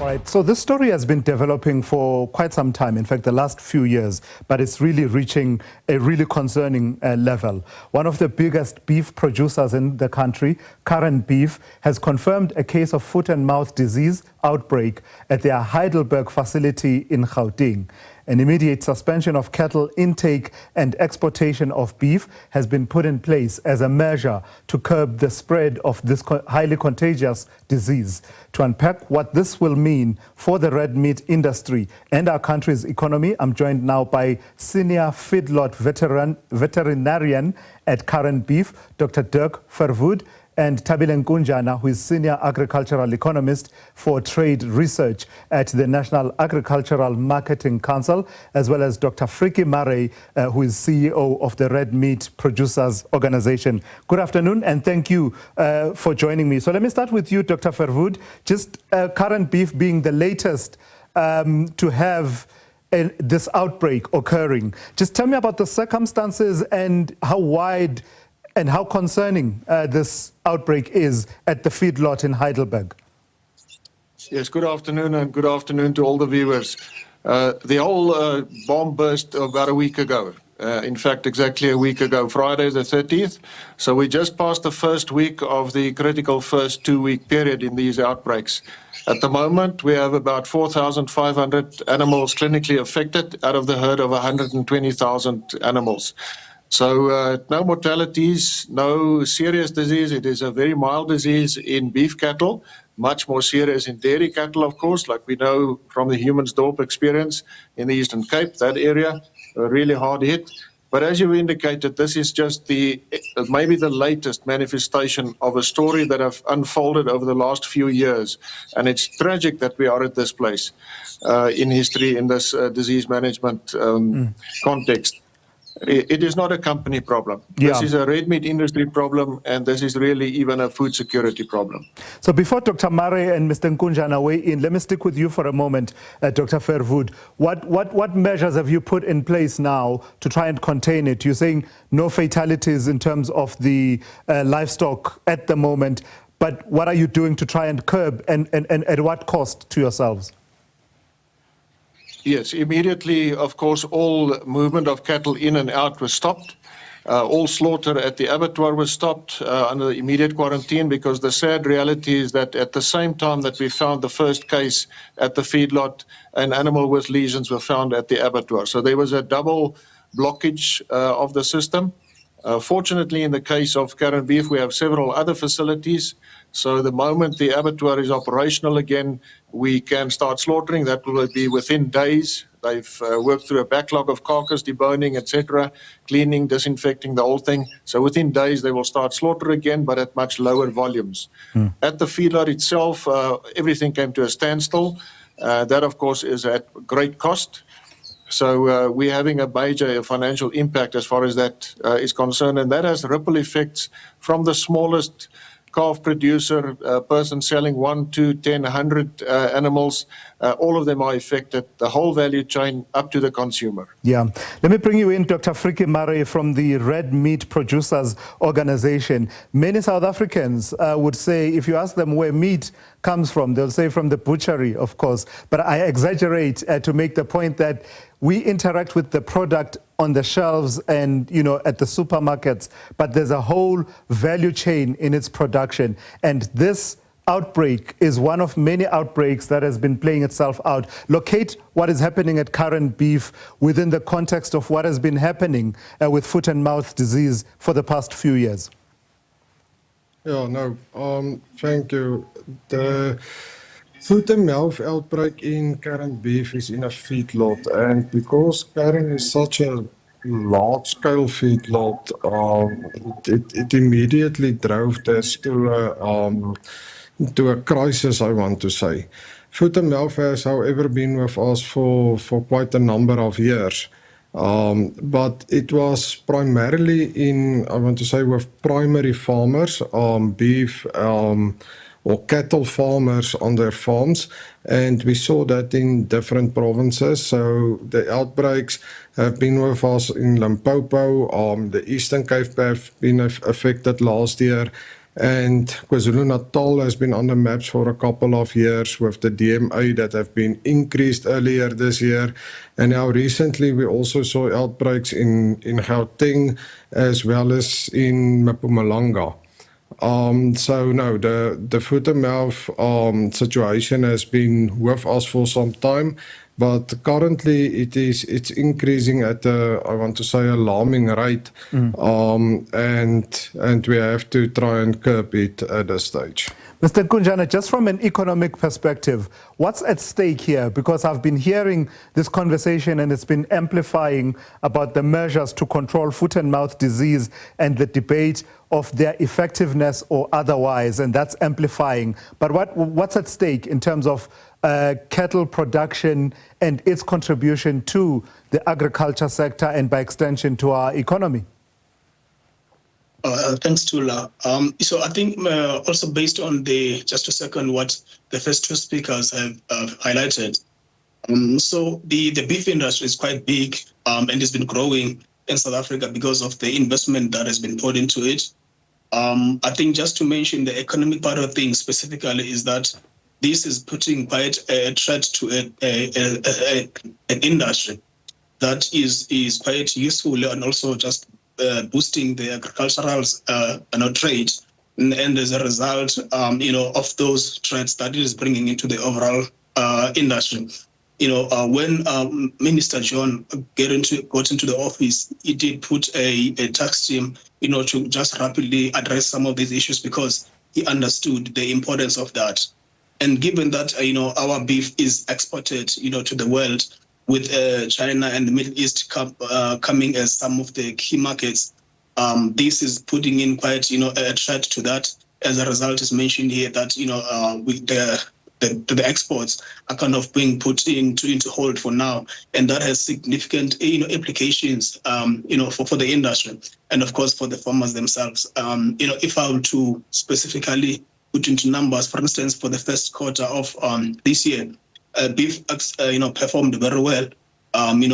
All right, so this story has been developing for quite some time, in fact, the last few years, but it's really reaching a really concerning level. One of the biggest beef producers in the country, Karan Beef, has confirmed a case of foot and mouth disease outbreak at their Heidelberg facility in Gauteng. An immediate suspension of cattle intake and exportation of beef has been put in place as a measure to curb the spread of this highly contagious disease. To unpack what this will mean for the red meat industry and our country's economy, I'm joined now by Senior Feedlot Veterinarian at Karan Beef, Dr. Dirk Verwoerd, and Thabile Nkunjana, who is Senior Agricultural Economist for Trade Research at the National Agricultural Marketing Council, as well as Dr. Frikkie Marey, who is CEO of the Red Meat Producers Organization. Good afternoon, and thank you for joining me. So let me start with you, Dr. Verwoerd. Just Karan Beef being the latest to have this outbreak occurring. Just tell me about the circumstances and how wide and how concerning this outbreak is at the feedlot in Heidelberg. Yes, good afternoon, and good afternoon to all the viewers. The whole bomb burst about a week ago. In fact, exactly a week ago, Friday the 30th. So we just passed the first week of the critical first 2-week period in these outbreaks. At the moment, we have about 4,500 animals clinically affected out of the herd of 120,000 animals. So no mortalities, no serious disease. It is a very mild disease in beef cattle, much more serious in dairy cattle, of course, like we know from the Humansdorp experience in the Eastern Cape, that area, really hard hit. But as you indicated, this is just maybe the latest manifestation of a story that have unfolded over the last few years. And it's tragic that we are at this place in history, in this disease management context. It is not a company problem. Yeah. This is a red meat industry problem, and this is really even a food security problem. So before Dr. Marey and Mr. Nkunjana weigh in, let me stick with you for a moment, Dr. Verwoerd. What measures have you put in place now to try and contain it? You're saying no fatalities in terms of the livestock at the moment, but what are you doing to try and curb, and at what cost to yourselves? Yes, immediately, of course, all movement of cattle in and out was stopped. All slaughter at the abattoir was stopped under immediate quarantine, because the sad reality is that at the same time that we found the first case at the feedlot, an animal with lesions were found at the abattoir. So there was a double blockage of the system. Fortunately, in the case of Karan Beef, we have several other facilities. So the moment the abattoir is operational again, we can start slaughtering. That will be within days. They've worked through a backlog of carcass deboning, etc., cleaning, disinfecting, the whole thing. So within days, they will start slaughter again, but at much lower volumes. At the feedlot itself, everything came to a standstill. That, of course, is at great cost. So we're having a major financial impact as far as that is concerned, and that has ripple effects from the smallest calf producer, person selling 1, 2, 10, 100 animals. All of them are affected, the whole value chain up to the consumer. Yeah. Let me bring you in, Dr. Frikkie Marey from the Red Meat Producers Organization. Many South Africans would say, if you ask them where meat comes from, they'll say from the butchery, of course. But I exaggerate to make the point that we interact with the product on the shelves and, you know, at the supermarkets, but there's a whole value chain in its production. And this outbreak is one of many outbreaks that has been playing itself out. Locate what is happening at Karan Beef within the context of what has been happening with foot and mouth disease for the past few years. Yeah, no, thank you. The foot and mouth outbreak in Karan Beef is in a feedlot, and because Karan is such a large-scale feedlot, it immediately drove this to a crisis, I want to say. Foot and mouth has, however, been with us for quite a number of years. But it was primarily in, I want to say, with primary farmers, beef or cattle farmers on their farms, and we saw that in different provinces. So the outbreaks have been with us in Limpopo, the Eastern Cape have been affected last year, And KwaZulu-Natal has been on the maps for a couple of years with the DMA that have been increased earlier this year. And now recently we also saw outbreaks in Gauteng as well as in Mpumalanga. So no, the foot and mouth situation has been with us for some time, but currently it's increasing at I want to say alarming rate, and we have to try and curb it at this stage. Mr. Nkunjana, just from an economic perspective, what's at stake here? Because I've been hearing this conversation and it's been amplifying about the measures to control foot and mouth disease and the debate of their effectiveness or otherwise, and that's amplifying. But what's at stake in terms of cattle production and its contribution to the agriculture sector and by extension to our economy? Thanks, Tula. So I think also based on just a second, what the first two speakers have highlighted. So the beef industry is quite big and it's been growing in South Africa because of the investment that has been put into it. I think just to mention the economic part of things specifically is that this is putting quite a threat to an industry that is quite useful and also just boosting the agricultural trade, and as a result, of those threats that it is bringing into the overall industry. When Minister John got into the office, he did put a tax team, to just rapidly address some of these issues because he understood the importance of that. And given that, our beef is exported, to the world, with China and the Middle East coming as some of the key markets, this is putting in quite, a threat to that. As a result, it's mentioned here that, the exports are kind of being put into hold for now, and that has significant, implications, for the industry and of course for the farmers themselves. If I were to specifically put into numbers, for instance, for the first quarter of this year, beef, performed very well,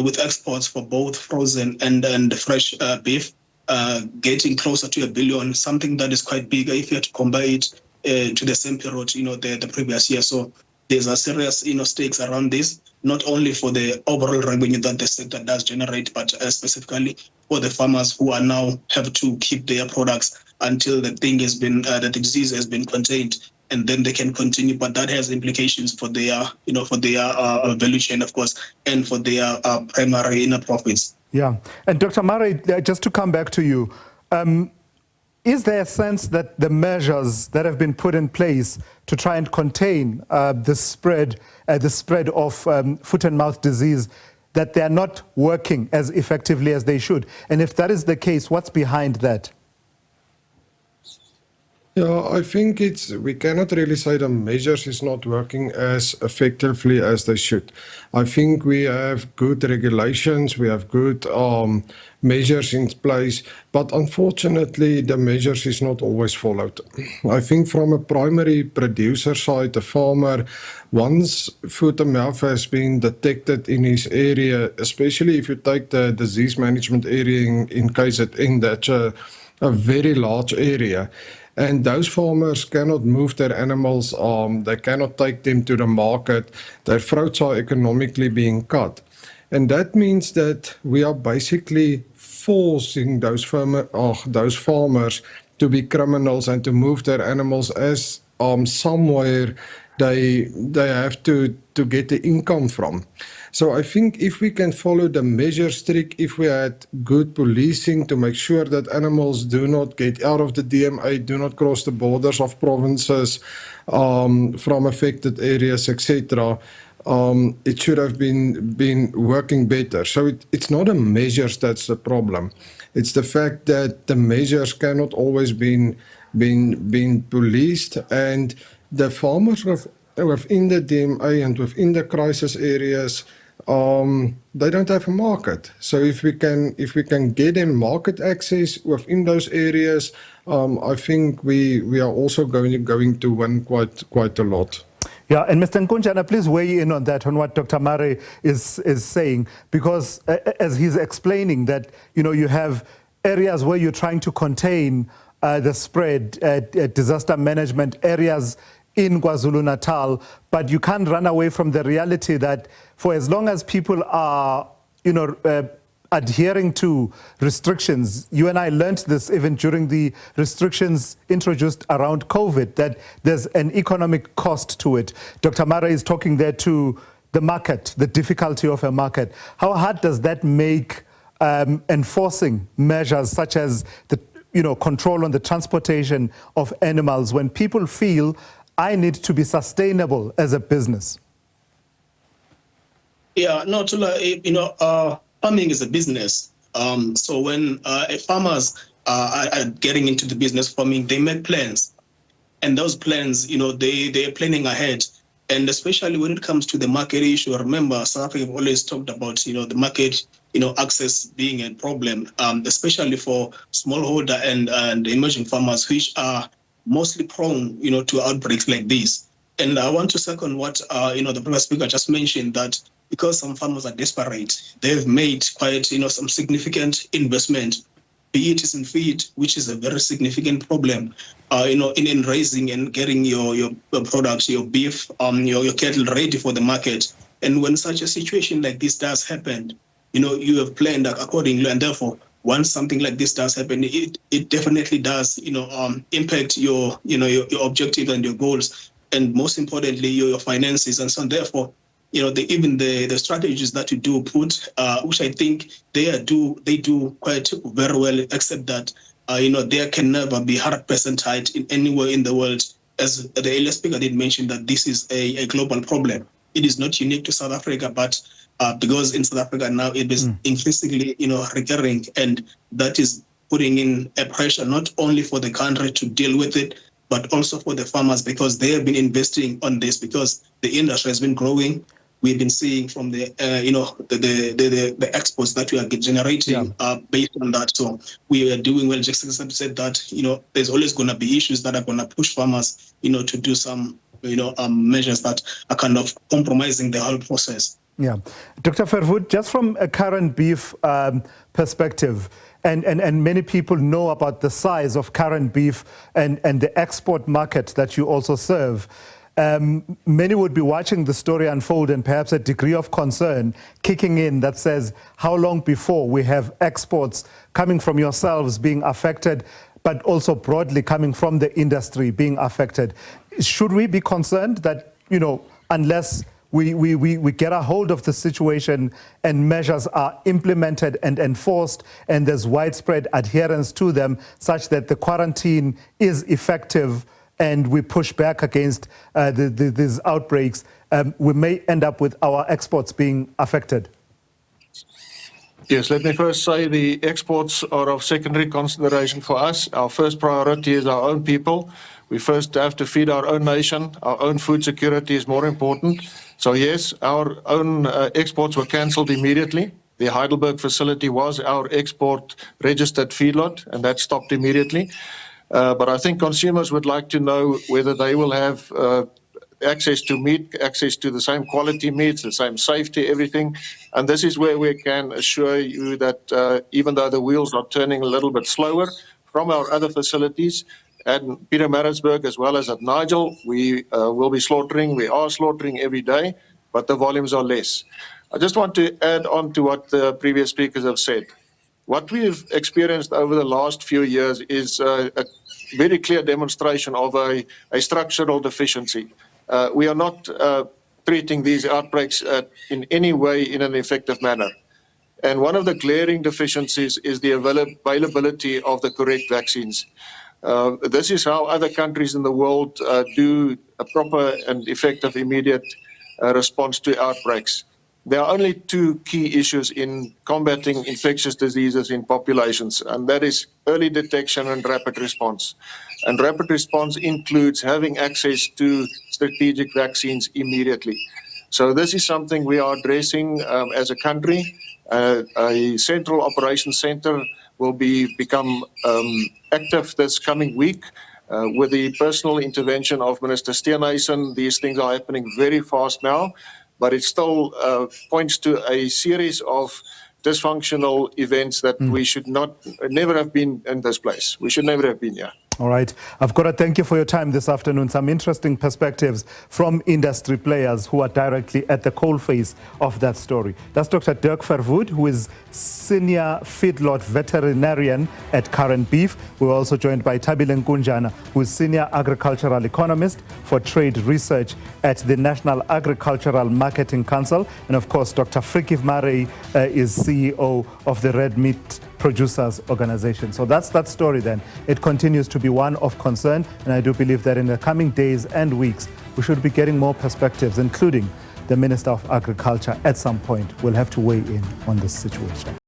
with exports for both frozen and fresh beef getting closer to 1 billion, something that is quite big if you have to compare it to the same period, the previous year. So there's a serious, stakes around this, not only for the overall revenue that the sector does generate, but specifically for the farmers who are now have to keep their products until the thing has been, the disease has been contained, and then they can continue. But that has implications for their, value chain, of course, and for their primary profits. Yeah. And Dr. Murray, just to come back to you, is there a sense that the measures that have been put in place to try and contain the spread of foot and mouth disease, that they are not working as effectively as they should? And if that is the case, what's behind that? Yeah, I think we cannot really say the measures is not working as effectively as they should. I think we have good regulations, we have good measures in place, but unfortunately the measures is not always followed. I think from a primary producer side, the farmer, once foot and mouth has been detected in his area, especially if you take the disease management area in KZN, that's a very large area. And those farmers cannot move their animals, they cannot take them to the market, their throats are economically being cut. And that means that we are basically forcing those farmers to be criminals and to move their animals as somewhere they have to get the income from. So I think if we can follow the measure strict, if we had good policing to make sure that animals do not get out of the DMA, do not cross the borders of provinces from affected areas, etc., it should have been working better. So it's not the measures that's the problem. It's the fact that the measures cannot always been policed, and the farmers within the DMA and within the crisis areas, they don't have a market. So if we can get them market access within those areas, I think we are also going to win quite a lot. Yeah, and Mr. Nkunjana, please weigh in on that, on what Dr. Murray is saying, because as he's explaining that, you have areas where you're trying to contain the spread, disaster management areas in KwaZulu-Natal, but you can't run away from the reality that for as long as people are, adhering to restrictions, you and I learned this even during the restrictions introduced around COVID, that there's an economic cost to it. Dr. Mara is talking there to the market, the difficulty of a market. How hard does that make enforcing measures such as the control on the transportation of animals when people feel I need to be sustainable as a business? Yeah, no, Tula, farming is a business. So when farmers are getting into the business farming, they make plans. And those plans, they're planning ahead. And especially when it comes to the market issue, remember, South Africa always talked about, the market, access being a problem, especially for smallholder and emerging farmers, which are mostly prone, to outbreaks like this. And I want to second what, the previous speaker just mentioned, that because some farmers are desperate, they've made quite, some significant investment, be it in feed, which is a very significant problem, in raising and getting your products, your beef, your cattle ready for the market. And when such a situation like this does happen, you have planned accordingly, and therefore, once something like this does happen, it definitely does, impact your objectives and your goals, and most importantly, your finances. And so therefore, even the strategies that you do put, which I think they do quite very well, except that, there can never be 100% tight in anywhere in the world. As the earlier speaker did mention, that this is a global problem. It is not unique to South Africa, but because in South Africa now it is increasingly, recurring, and that is putting in a pressure not only for the country to deal with it, but also for the farmers, because they have been investing on this, because the industry has been growing. We've been seeing from the the exports that we are generating based on that. So we are doing well. Just said that there's always going to be issues that are going to push farmers to do some measures that are kind of compromising the whole process. Yeah, Dr. Verwoerd, just from a Karan Beef perspective, and many people know about the size of Karan Beef and the export market that you also serve. Many would be watching the story unfold and perhaps a degree of concern kicking in that says, how long before we have exports coming from yourselves being affected, but also broadly coming from the industry being affected? Should we be concerned that, unless we get a hold of the situation and measures are implemented and enforced and there's widespread adherence to them such that the quarantine is effective and we push back against these outbreaks, we may end up with our exports being affected? Yes, let me first say the exports are of secondary consideration for us. Our first priority is our own people. We first have to feed our own nation. Our own food security is more important. So yes, our own exports were cancelled immediately. The Heidelberg facility was our export registered feedlot, and that stopped immediately. But I think consumers would like to know whether they will have access to meat, access to the same quality meats, the same safety, everything. And this is where we can assure you that even though the wheels are turning a little bit slower from our other facilities, at Pietermaritzburg as well as at Nigel, we will be slaughtering. We are slaughtering every day, but the volumes are less. I just want to add on to what the previous speakers have said. What we've experienced over the last few years is a very clear demonstration of a structural deficiency. We are not treating these outbreaks in any way in an effective manner. And one of the glaring deficiencies is the availability of the correct vaccines. This is how other countries in the world do a proper and effective immediate response to outbreaks. There are only two key issues in combating infectious diseases in populations, and that is early detection and rapid response. And rapid response includes having access to strategic vaccines immediately. So this is something we are addressing as a country. A central operations center will become active this coming week with the personal intervention of Minister Steenhuisen. These things are happening very fast now, but it still points to a series of dysfunctional events that we should never have been in this place. We should never have been here. All right. I've got to thank you for your time this afternoon. Some interesting perspectives from industry players who are directly at the coalface of that story. That's Dr. Dirk Verwoerd, who is Senior Feedlot Veterinarian at Karan Beef. We're also joined by Thabile Nkunjana, who is Senior Agricultural Economist for Trade Research at the National Agricultural Marketing Council. And of course, Dr. Frikiv Marey is CEO of the Red Meat Producers Organization. So that's that story then. It continues to be one of concern, and I do believe that in the coming days and weeks, we should be getting more perspectives, including the Minister of Agriculture at some point will have to weigh in on this situation.